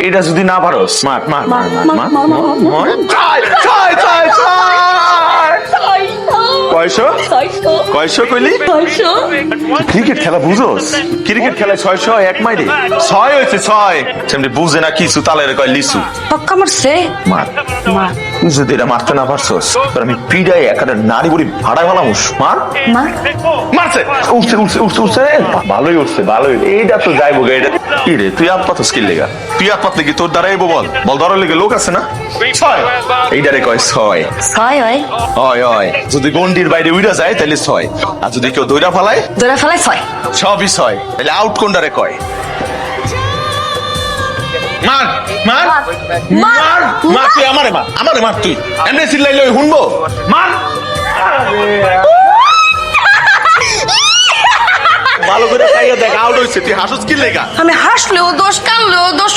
এটা যদি না পারোস মার মার মার মার মার কয়শো কয়শো কইলি ক্রিকেট খেলা বুঝোস ক্রিকেট খেলায় 600 এক মাইরে 6 হয়েছে 6 সেমনি বুঝে না কিছু তালের কয় লিসু পক্কা মারছে মার তুই যদি এটা মারতে না পারছস আমি পিড়াই একটা নারী বুড়ি ভাড়া গেলাম মার মার মারছে উঠছে উঠছে উঠছে উঠছে ভালোই উঠছে ভালোই এইটা তো যাইবো এটা কি রে তুই আপ পাতস কি লেগা তুই আপ পাতলে কি তোর দ্বারা এবো বল বল ধরার লেগে লোক আছে না 6 এইটারে কয় 6 ছয় হয় হয় হয় যদি গন্ডির বাইরে উইরা যায় তাহলে 6 আর যদি কেউ দইরা ফালায় দৌড়া ফেলায় ছয় সবই 6 তাহলে আউট কোনটারে কয় মার মার মার মার তুই আমারে মার তুই এমনি চিল্লাইলে শুনবো মার ভালো করে খাইয়া দেখ আউট হইছে তুই হাসুস কি লেগা আমি হাসলেও দোষ কানলেও দোষ